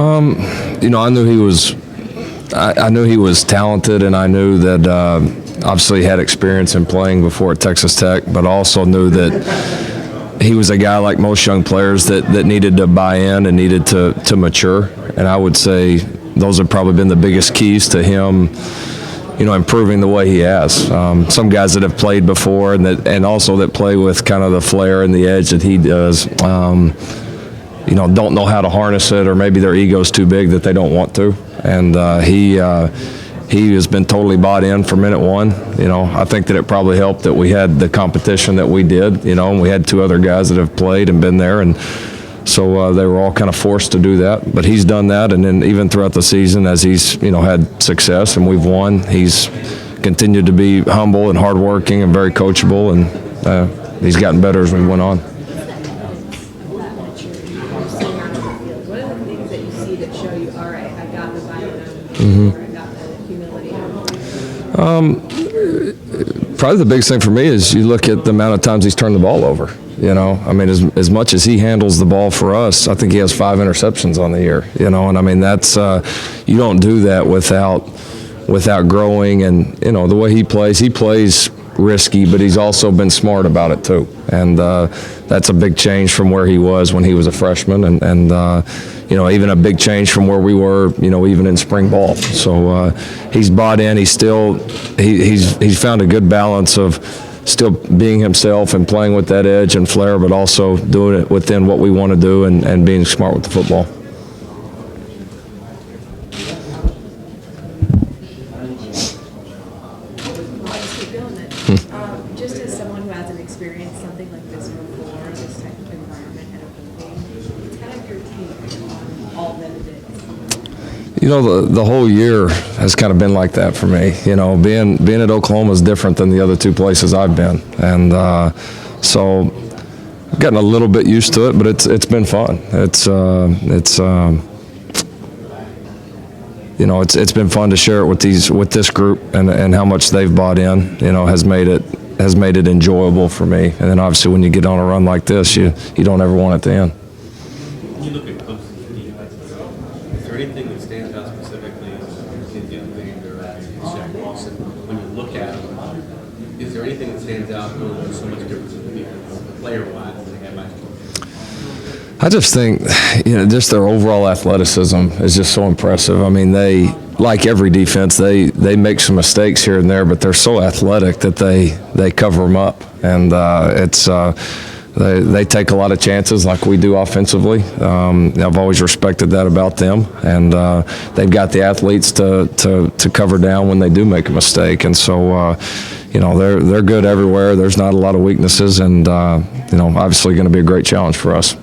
I knew he was. I knew he was talented, and I knew that obviously he had experience in playing before at Texas Tech, but I also knew that he was a guy like most young players that needed to buy in and needed to mature. And I would say those have probably been the biggest keys to him, improving the way he has. Some guys that have played before and also that play with kind of the flair and the edge that he does, don't know how to harness it, or maybe their ego's too big that they don't want to. And he has been totally bought in from minute one. I think that it probably helped that we had the competition that we did, and we had two other guys that have played and been there, and so they were all kind of forced to do that. But he's done that, and then even throughout the season, as he's had success and we've won, he's continued to be humble and hardworking and very coachable, and he's gotten better as we went on. Probably the biggest thing for me is you look at the amount of times he's turned the ball over. As much as he handles the ball for us, I think he has 5 interceptions on the year. And that's you don't do that without growing. And the way he plays risky, but he's also been smart about it too. And that's a big change from where he was when he was a freshman, and even a big change from where we were, even in spring ball. So he's bought in. He's found a good balance of still being himself and playing with that edge and flair, but also doing it within what we want to do and being smart with the football. Just as someone who hasn't experienced something like this before, this type of environment and open game, it's kind of your take on all that it is. The whole year has kind of been like that for me. Being at Oklahoma is different than the other two places I've been, and so I've gotten a little bit used to it, but it's been fun. It's been fun to share it with this group, and how much they've bought in. Has made it enjoyable for me. And then obviously when you get on a run like this, you don't ever want it to end. When you look at Clemson's defense, is there anything that stands out specifically in Young or Shaq Lawson? When you look at them, is there anything that stands out that's so much different than the defense, player-wise, than they had last year? I just think, just their overall athleticism is just so impressive. I mean, they, like every defense, they make some mistakes here and there, but they're so athletic that they cover them up, and they take a lot of chances like we do offensively. I've always respected that about them, and they've got the athletes to cover down when they do make a mistake, and so they're good everywhere. There's not a lot of weaknesses, and obviously going to be a great challenge for us.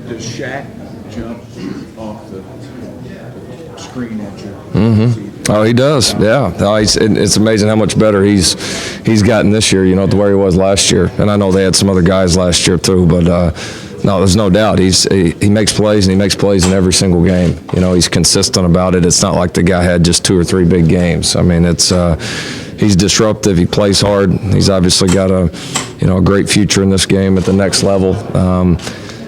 Does Shaq jump off the screen at you? Mm-hmm. Oh, he does. Yeah. It's amazing how much better he's gotten this year, to where he was last year. And I know they had some other guys last year too, but no, there's no doubt. He makes plays, and he makes plays in every single game. He's consistent about it. It's not like the guy had just 2 or 3 big games. I mean, he's disruptive. He plays hard. He's obviously got a great future in this game at the next level.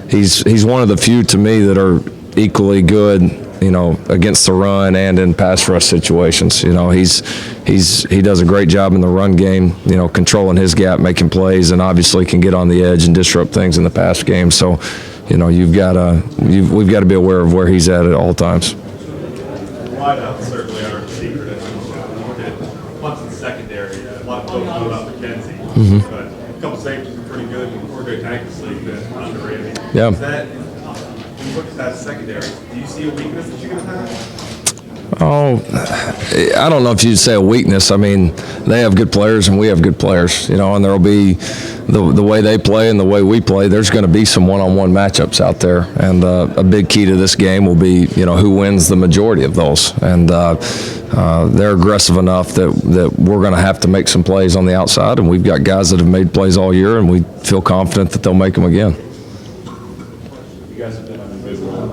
He's one of the few to me that are equally good, against the run and in pass rush situations. He does a great job in the run game, controlling his gap, making plays, and obviously can get on the edge and disrupt things in the pass game. So, we've got to be aware of where he's at all times. Wideouts certainly are a secret. Look at Clemson's secondary. A lot of folks know about McKenzie, but a couple safeties are pretty good. Jorge Tankersley's been underrated. Yeah. When you look at that secondary, do you see a weakness that you're going to have? Oh, I don't know if you'd say a weakness. I mean, they have good players and we have good players, and there'll be the way they play and the way we play, there's going to be some one-on-one matchups out there. And a big key to this game will be, who wins the majority of those. And they're aggressive enough that we're going to have to make some plays on the outside, and we've got guys that have made plays all year, and we feel confident that they'll make them again. You guys have been on a good run.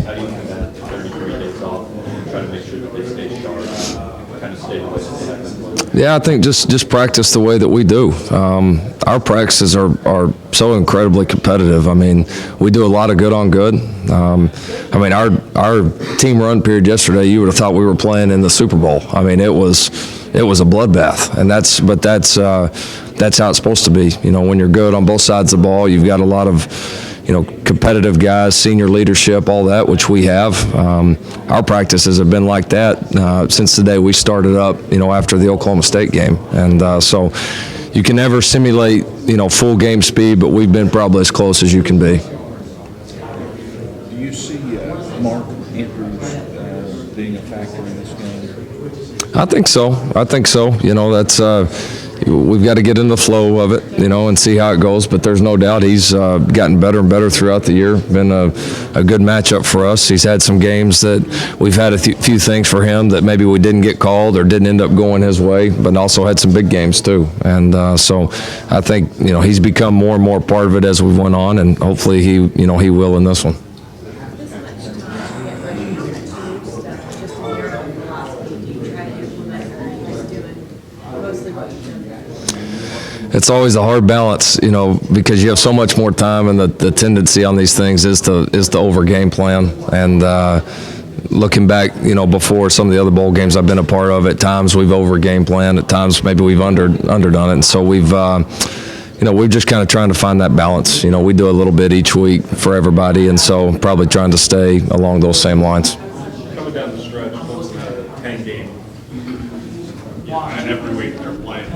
How do you have that 33 days off and try to make sure that they stay sharp and kind of stay away from that? Yeah, I think just practice the way that we do. Our practices are so incredibly competitive. I mean, we do a lot of good on good. I mean, our team run period yesterday, you would have thought we were playing in the Super Bowl. I mean, it was a bloodbath, and that's how it's supposed to be. You know, when you're good on both sides of the ball, you've got a lot of competitive guys, senior leadership, all that, which we have. Our practices have been like that since the day we started up, after the Oklahoma State game. And so you can never simulate, full game speed, but we've been probably as close as you can be. Do you see Mark Andrews being a factor in this game? I think so. That's we've got to get in the flow of it, and see how it goes. But there's no doubt he's gotten better and better throughout the year. Been a good matchup for us. He's had some games that we've had a few things for him that maybe we didn't get called or didn't end up going his way, but also had some big games too. And so I think he's become more and more part of it as we went on, and hopefully he will in this one. This much time to get ready to do stuff just a year on philosophy. Do you try to implement, or are you just doing mostly what you've done? It's always a hard balance, because you have so much more time, and the tendency on these things is to over game plan. And looking back, before some of the other bowl games I've been a part of, at times we've over game planned, at times maybe we've underdone it, and so we've just kind of trying to find that balance. We do a little bit each week for everybody, and so probably trying to stay along those same lines. Coming down the stretch, Clemson had a 10-game, and every week they're playing.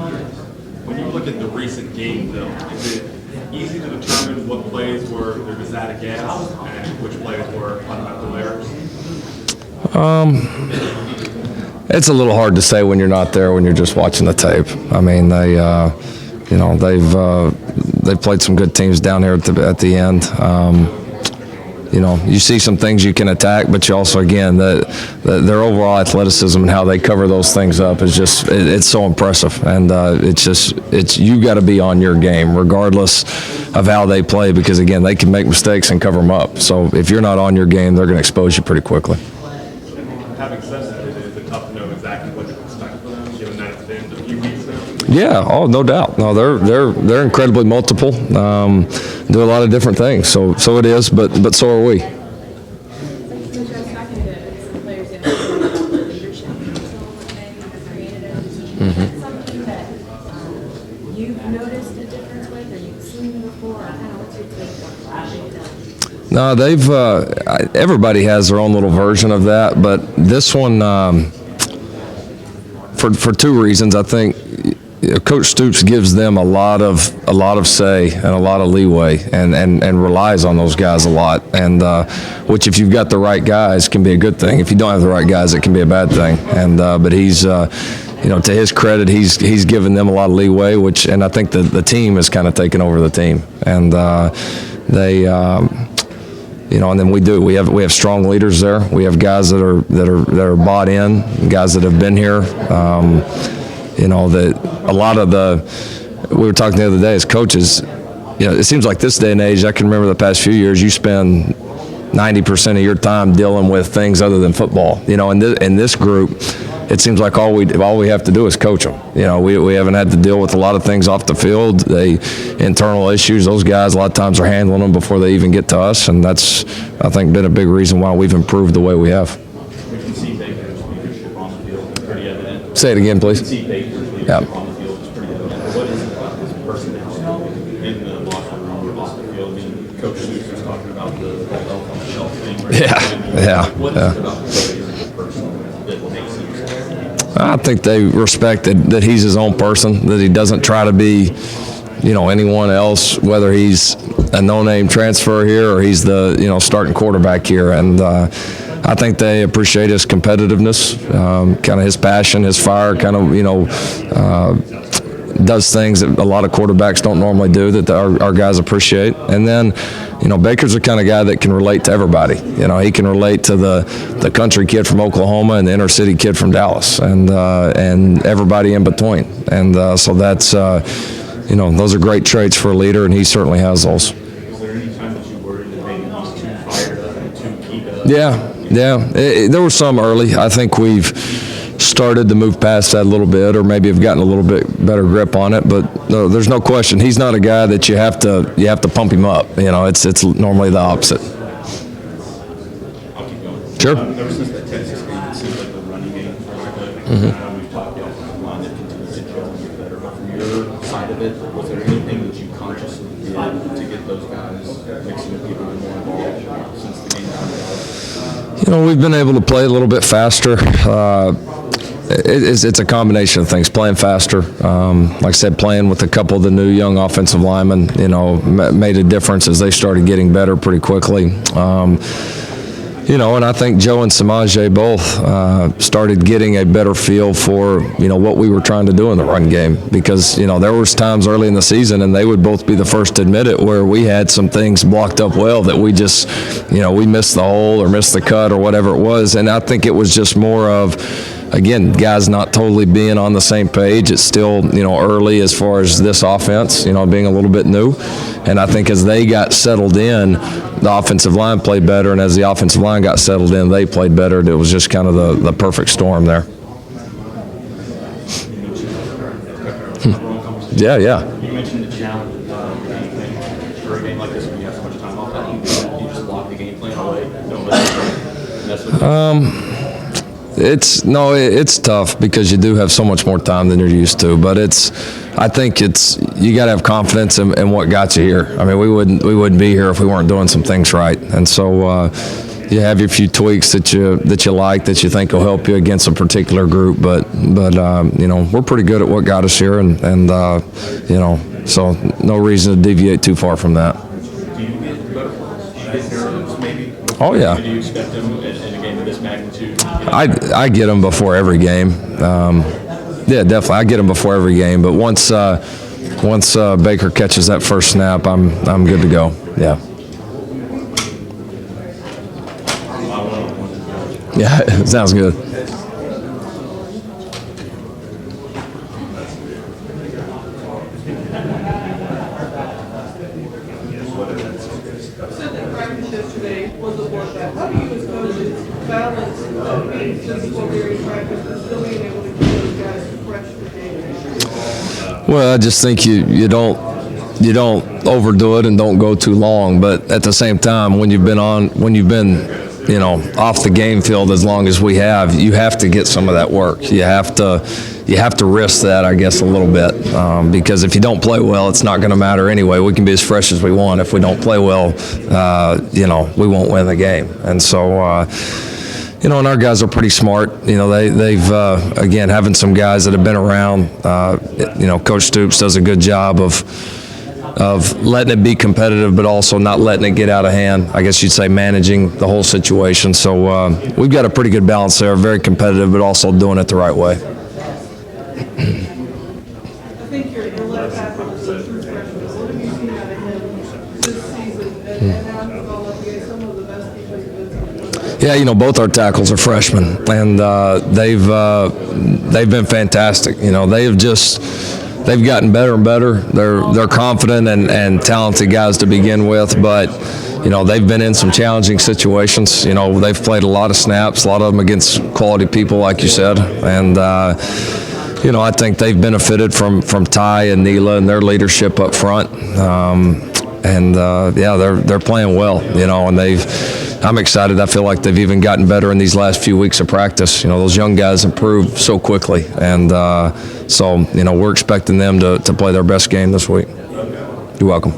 When you look at the recent games, though, is it easy to determine what plays were they're just out of gas and which plays were fundamental errors? It's a little hard to say when you're not there, when you're just watching the tape. I mean, they've played some good teams down here at the end. You see some things you can attack, but you also, again, their overall athleticism and how they cover those things up is just, it's so impressive. And you got to be on your game regardless of how they play, because, again, they can make mistakes and cover them up. So if you're not on your game, they're going to expose you pretty quickly. Having said that, is it tough to know exactly what to expect from them, given that it's been a few weeks now? Yeah, no doubt. No, they're incredibly multiple. Do a lot of different things. So it is, but so are we. Coach, I was talking to some players the other day about the leadership council that they created. Is that something that you've noticed a difference with, or you've seen before, or kind of what's your take on it? No, everybody has their own little version of that, but this one, for two reasons, I think. Coach Stoops gives them a lot of say and a lot of leeway, and relies on those guys a lot. And which, if you've got the right guys, can be a good thing. If you don't have the right guys, it can be a bad thing. And but he's, to his credit, he's given them a lot of leeway. And I think the team has kind of taken over the team, and they. And then we have strong leaders there. We have guys that are bought in, guys that have been here. That a lot of we were talking the other day as coaches, it seems like this day and age, I can remember the past few years, you spend 90% of your time dealing with things other than football. In this group, it seems like all we have to do is coach them. We haven't had to deal with a lot of things off the field. Internal issues, those guys a lot of times are handling them before they even get to us, and that's, I think, been a big reason why we've improved the way we have. We can see Baker's leadership on the field. It's pretty evident. Say it again, please. We can see Baker's leadership on the field. It's pretty evident. What is it about his personality in the locker room or off the field? I mean, Coach Stoops was talking about the elf on the shelf thing. Right? Yeah. What is it about the player as a person that makes him? I think they respect that he's his own person, that he doesn't try to be, anyone else, whether he's a no-name transfer here or he's the, starting quarterback here. And I think they appreciate his competitiveness, kind of his passion, his fire, kind of, does things that a lot of quarterbacks don't normally do that our guys appreciate. And then, Baker's the kind of guy that can relate to everybody. He can relate to the country kid from Oklahoma and the inner city kid from Dallas, and everybody in between. And so that's, those are great traits for a leader, and he certainly has those. Is there any time that you worried that maybe he's too fired up and too keyed up? Yeah. There were some early. I think we've started to move past that a little bit, or maybe have gotten a little bit better grip on it. But no, there's no question he's not a guy that you have to pump him up. It's normally the opposite. I'll keep going. Sure. Ever since that Texas game, it seems like the running game, we've talked about the line that continues to gel and get better. But from your side of it, was there anything that you consciously did to get those guys mixing with people and more involved since the game started? We've been able to play a little bit faster. It's a combination of things. Playing faster, like I said, playing with a couple of the new young offensive linemen, made a difference as they started getting better pretty quickly. And I think Joe and Samaje both started getting a better feel for, what we were trying to do in the run game. Because, there was times early in the season, and they would both be the first to admit it, where we had some things blocked up well that we just, we missed the hole or missed the cut or whatever it was. And I think it was just more of, again, guys not totally being on the same page. It's still, early as far as this offense, being a little bit new. And I think as they got settled in, the offensive line played better, and as the offensive line got settled in, they played better. It was just kind of the perfect storm there. Yeah. You mentioned the challenge of anything for a game like this when you have so much time off. How do you just lock the game plan away? Don't let it mess with you? It's tough because you do have so much more time than you're used to. But I think you got to have confidence in what got you here. I mean, we wouldn't be here if we weren't doing some things right. And so you have your few tweaks that you like, that you think will help you against a particular group. But we're pretty good at what got us here, and so no reason to deviate too far from that. Do you get butterflies? Do you get nerves maybe? Oh yeah. Do you expect them in a game of this magnitude? I get them before every game. Yeah, definitely. I get them before every game. But once Baker catches that first snap, I'm good to go. Yeah. Yeah, sounds good. Yesterday was a workout. How do you as coaches balance being physical during practice and still being able to keep those guys fresh for game? Well, I just think you don't overdo it and don't go too long. But at the same time, when you've been off the game field as long as we have, you have to get some of that work. You have to risk that, I guess, a little bit, because if you don't play well, it's not going to matter anyway. We can be as fresh as we want. If we don't play well, we won't win the game. And so, and our guys are pretty smart. They've again, having some guys that have been around. Coach Stoops does a good job of letting it be competitive, but also not letting it get out of hand. I guess you'd say managing the whole situation. So we've got a pretty good balance there, very competitive, but also doing it the right way. I think your left tackle is a true freshman. What have you seen out of him this season? And now he's all up against some of the best defensive players. Yeah, both our tackles are freshmen, and they've been fantastic. They've gotten better and better. They're confident and talented guys to begin with, but they've been in some challenging situations. They've played a lot of snaps, a lot of them against quality people, like you said, and I think they've benefited from Ty and Neela and their leadership up front. They're playing well, and I'm excited. I feel like they've even gotten better in these last few weeks of practice. Those young guys improved so quickly, and so we're expecting them to play their best game this week. You're welcome.